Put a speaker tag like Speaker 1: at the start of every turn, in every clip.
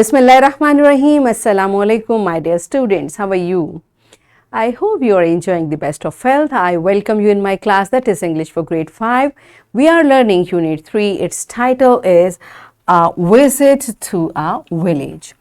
Speaker 1: Bismillahirrahmanirrahim. Assalamu alaikum, my dear students. How are you? I hope you are enjoying the best of health. I welcome you in my class, that is English for grade 5. We are learning Unit 3. Its title is A Visit to a Village.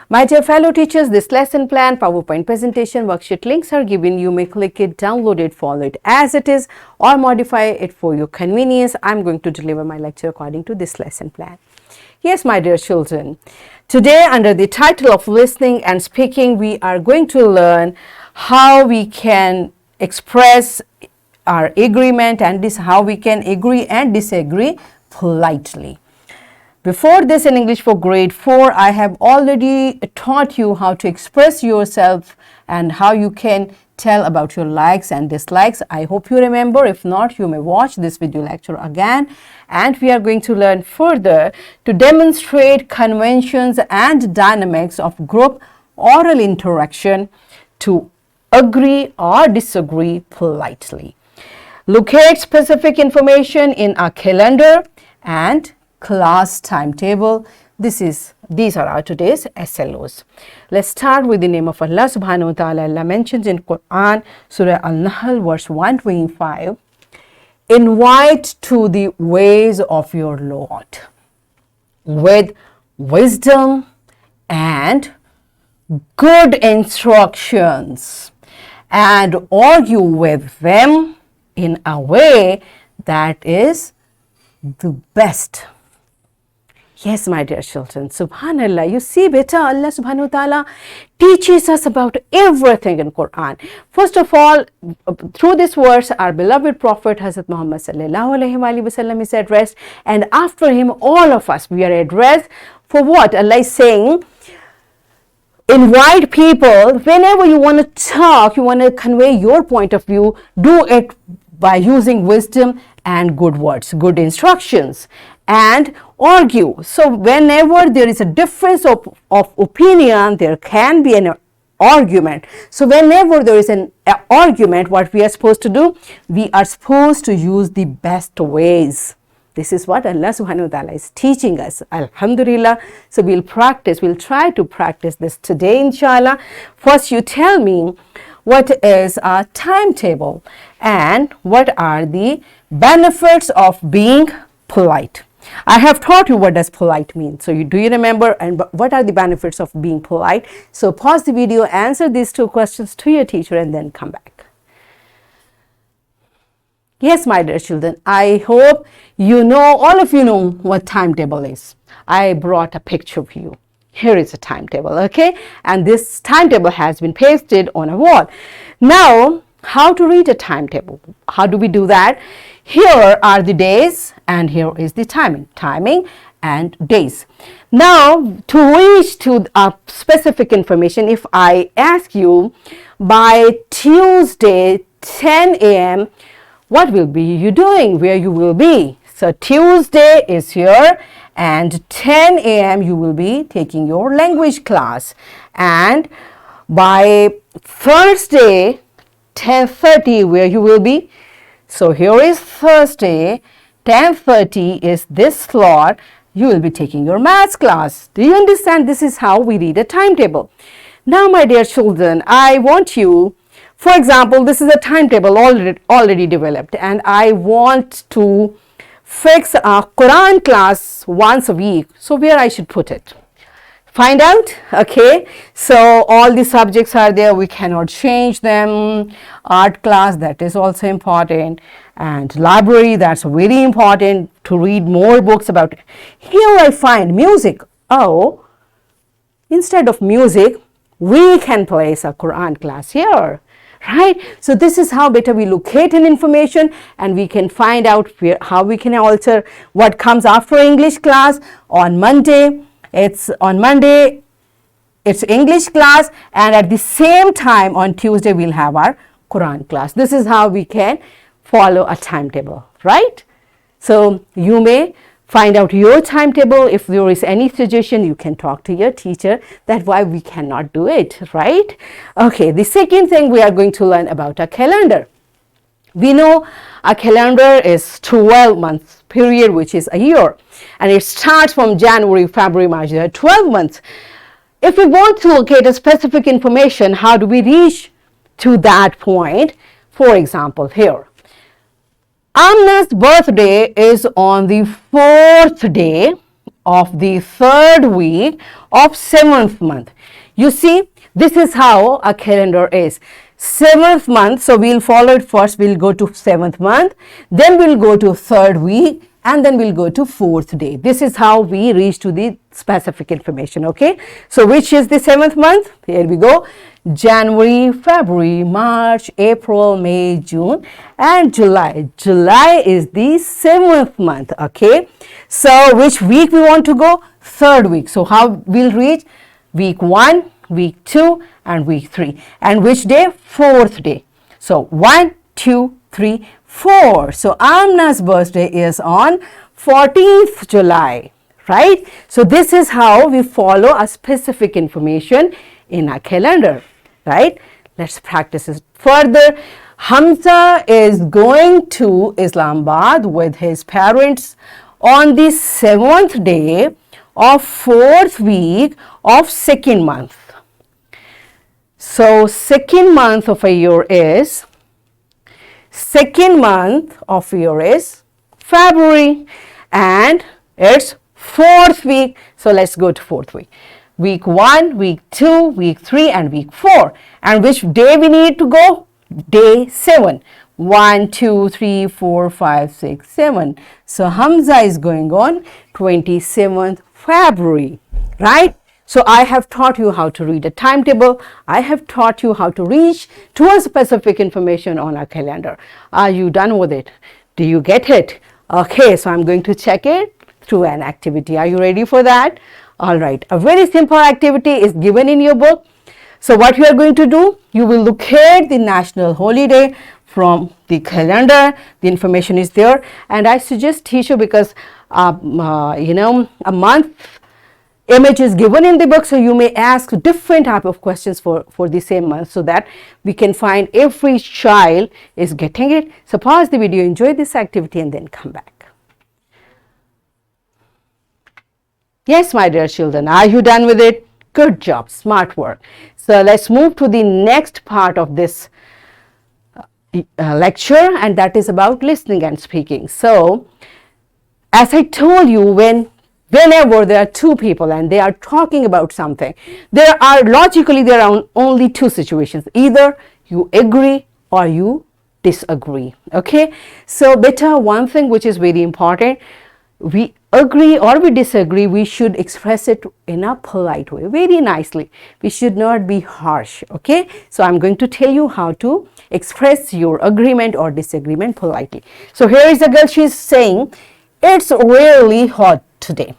Speaker 1: My dear fellow teachers, this lesson plan, PowerPoint presentation, worksheet links are given. You may click it, download it, follow it as it is, or modify it for your convenience. I'm going to deliver my lecture according to this lesson plan. Yes, my dear children, today under the title of listening and speaking, we are going to learn how we can express our agreement and how we can agree and disagree politely. Before this, in English for grade 4, I have already taught you how to express yourself and how you can tell about your likes and dislikes. I hope you remember. If not, you may watch this video lecture again. And we are going to learn further to demonstrate conventions and dynamics of group oral interaction to agree or disagree politely. Locate specific information in a calendar and class timetable. These are our today's SLOs. Let's start with the name of Allah subhanahu wa ta'ala. Allah mentions in Quran, Surah Al-Nahl, verse 125, invite to the ways of your Lord with wisdom and good instructions, and argue with them in a way that is the best. Yes, my dear children, subhanallah, you see beta, Allah subhanahu wa ta'ala teaches us about everything in Quran. First of all, through this verse, our beloved Prophet Hazrat Muhammad sallallahu alaihi wasallam is addressed, and after him, all of us, we are addressed for what? Allah is saying, invite people, whenever you want to talk, you want to convey your point of view, do it by using wisdom and good words, good instructions, and argue. So whenever there is a difference of opinion, there can be an argument. So whenever there is an argument, what we are supposed to do? We are supposed to use the best ways. This is what Allah subhanahu wa ta'ala is teaching us. Alhamdulillah. So we'll try to practice this today, inshallah. First, you tell me what is a timetable and what are the benefits of being polite. I have taught you what does polite mean. So do you remember, and what are the benefits of being polite? So pause the video, answer these two questions to your teacher, and then come back. Yes, my dear children, I hope you know, all of you know what timetable is. I brought a picture for you. Here is a timetable, okay? And this timetable has been pasted on a wall. Now, how to read a timetable? How do we do that? Here are the days and here is the timing and days. Now, to reach to a specific information, if I ask you by Tuesday 10 a.m., what will be you doing, where you will be? So Tuesday is here, and 10 a.m. you will be taking your language class, and by Thursday 10:30 where you will be? So here is Thursday, 10:30 is this slot, you will be taking your maths class. Do you understand? This is how we read a timetable. Now, my dear children, I want you, for example, this is a timetable already developed, and I want to fix a Quran class once a week. So where I should put it? Find out, okay? So all the subjects are there, we cannot change them. Art class, that is also important, and library, that's very important to read more books about it. Here I find music. Oh, instead of music, we can place a Quran class here, right? So this is how better we locate an information, and we can find out how we can alter what comes after English class. On Monday, it's English class, and at the same time on Tuesday we'll have our Quran class. This is how we can follow a timetable, right? So you may find out your timetable. If there is any suggestion, you can talk to your teacher. That's why we cannot do it, right? Okay, the second thing we are going to learn about a calendar. We know a calendar is 12 months period, which is a year, and it starts from January, February, March. There are 12 months. If we want to locate a specific information, how do we reach to that point? For example, here, Amna's birthday is on the 4th day of the 3rd week of 7th month. You see, this is how a calendar is. 7th month, so we'll follow it first. We'll go to 7th month, then we'll go to 3rd week, and then we'll go to 4th day. This is how we reach to the specific information, okay? So which is the 7th month? Here we go. January, February, March, April, May, June, and July. July is the 7th month, okay? So which week we want to go? 3rd week. So how we'll reach? Week 1, week 2, and week 3. And which day? 4th day. So 1, 2, 3, 4. So Amna's birthday is on 14th July, right? So this is how we follow a specific information in a calendar, right? Let's practice it further. Hamza is going to Islamabad with his parents on the 7th day of 4th week of 2nd month. So 2nd month of a year is February, and it's 4th week. So let's go to 4th week. Week 1, week 2, week 3, and week 4. And which day we need to go? Day 7. 1, 2, 3, 4, 5, 6, 7. So Hamza is going on 27th February, right? So I have taught you how to read a timetable. I have taught you how to reach to a specific information on a calendar. Are you done with it? Do you get it? Okay, so I'm going to check it through an activity. Are you ready for that? All right, a very simple activity is given in your book. So what you are going to do, you will locate the national holiday from the calendar. The information is there, and I suggest teacher because a month image is given in the book, so you may ask different type of questions for the same month, so that we can find every child is getting it. So pause the video, enjoy this activity, and then come back. Yes, my dear children, are you done with it? Good job, smart work. So let's move to the next part of this lecture, and that is about listening and speaking. So as I told you, whenever there are two people and they are talking about something, there are only two situations. Either you agree or you disagree, okay? So beta, one thing which is very important, we agree or we disagree, we should express it in a polite way, very nicely. We should not be harsh, okay? So I'm going to tell you how to express your agreement or disagreement politely. So here is a girl, she's saying, it's really hot today.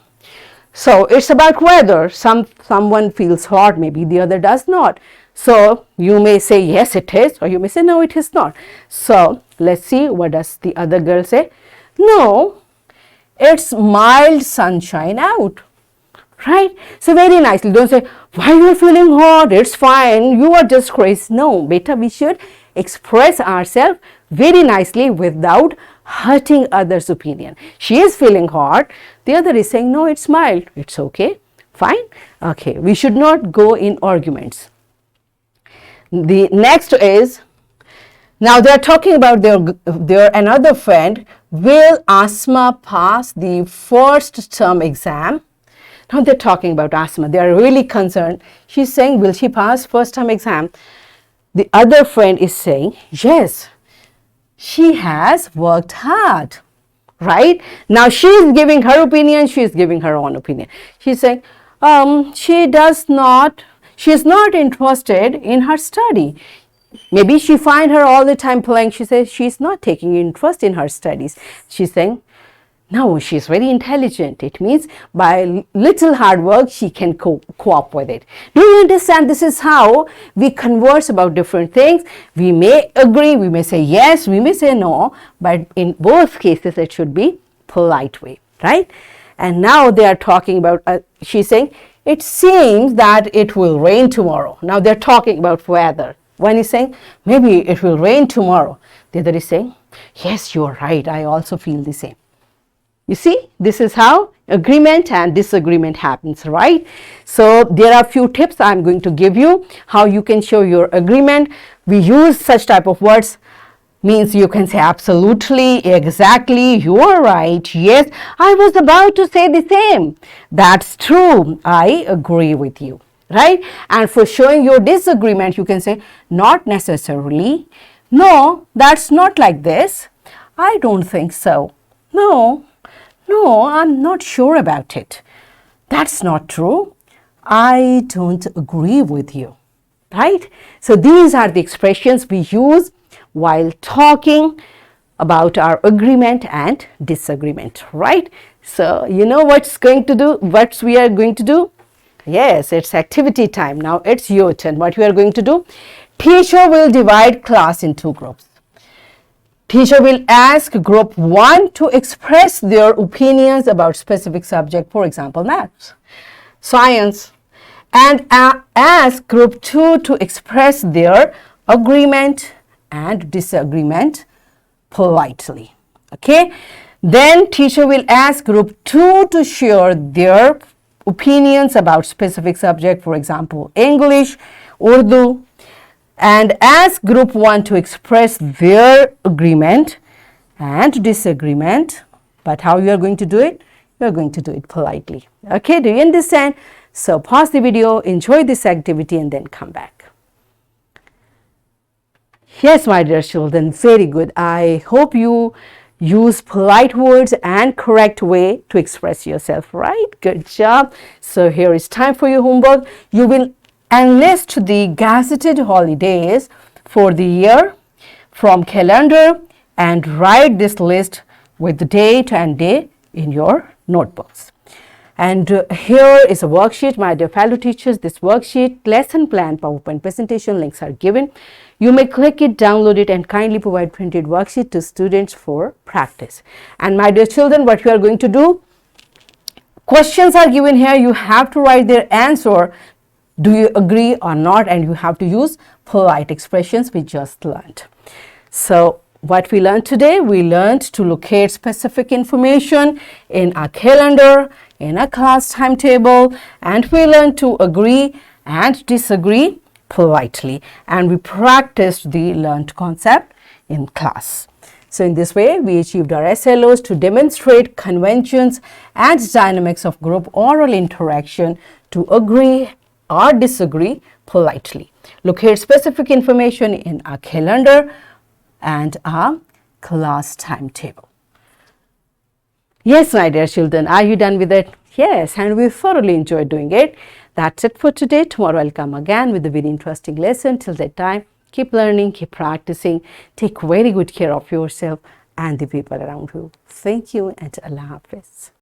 Speaker 1: So it's about weather. Someone feels hot, maybe the other does not. So you may say, yes, it is, or you may say, no, it is not. So let's see, what does the other girl say? No, it's mild sunshine out, right? So very nicely, don't say, why you are feeling hot? It's fine, you are just crazy. No, beta, we should express ourselves very nicely without hurting others' opinion. She is feeling hot, the other is saying, no, it's mild, it's okay, fine. Okay, we should not go in arguments. The next is, now they are talking about their another friend. Will Asma pass the first term exam? Now they're talking about Asma. They are really concerned. She's saying, will she pass first term exam? The other friend is saying, yes, she has worked hard, right? Now she is giving her opinion. She is giving her own opinion. She's saying, she is not interested in her study. Maybe she find her all the time playing. She says she's not taking interest in her studies. She's saying, no, she's very intelligent. It means by little hard work, she can cope with it. Do you understand? This is how we converse about different things. We may agree, we may say yes, we may say no, but in both cases, it should be polite way, right? And now they are talking about, she's saying, it seems that it will rain tomorrow. Now they're talking about weather. One is saying, maybe it will rain tomorrow. The other is saying, yes, you are right. I also feel the same. You see, this is how agreement and disagreement happens, right? So there are a few tips I'm going to give you how you can show your agreement. We use such type of words, means you can say absolutely, exactly, you are right, yes, I was about to say the same. That's true, I agree with you, right? And for showing your disagreement, you can say not necessarily, no, that's not like this, I don't think so, no, I'm not sure about it. That's not true. I don't agree with you, right? So these are the expressions we use while talking about our agreement and disagreement, right? So you know what we are going to do? Yes, it's activity time. Now it's your turn. What we are going to do? Teacher will divide class in two groups. Teacher will ask group 1 to express their opinions about specific subject, for example, maths, science, and ask group 2 to express their agreement and disagreement politely. Okay? Then teacher will ask group 2 to share their opinions about specific subject, for example, English, Urdu, and ask group 1 to express their agreement and disagreement. But how you are going to do it? You are going to do it politely. Okay, do you understand? So pause the video, enjoy this activity, and then come back. Yes, my dear children, very good. I hope you use polite words and correct way to express yourself, right? Good job. So here is time for your homework. You will enlist the gazetted holidays for the year from calendar and write this list with the date and day in your notebooks. And here is a worksheet, my dear fellow teachers. This worksheet, lesson plan, PowerPoint presentation links are given. You may click it, download it, and kindly provide printed worksheet to students for practice. And my dear children, what you are going to do? Questions are given here. You have to write their answer. Do you agree or not? And you have to use polite expressions we just learned. So what we learned today? We learned to locate specific information in a calendar, in a class timetable, and we learned to agree and disagree politely. And we practiced the learned concept in class. So in this way, we achieved our SLOs to demonstrate conventions and dynamics of group oral interaction to agree or disagree politely. Locate specific information in a calendar and a class timetable. Yes, my dear children, are you done with it? Yes, and we thoroughly enjoyed doing it. That's it for today. Tomorrow I'll come again with a very interesting lesson. Till that time, keep learning, keep practicing, take very good care of yourself and the people around you. Thank you and Allah Hafiz.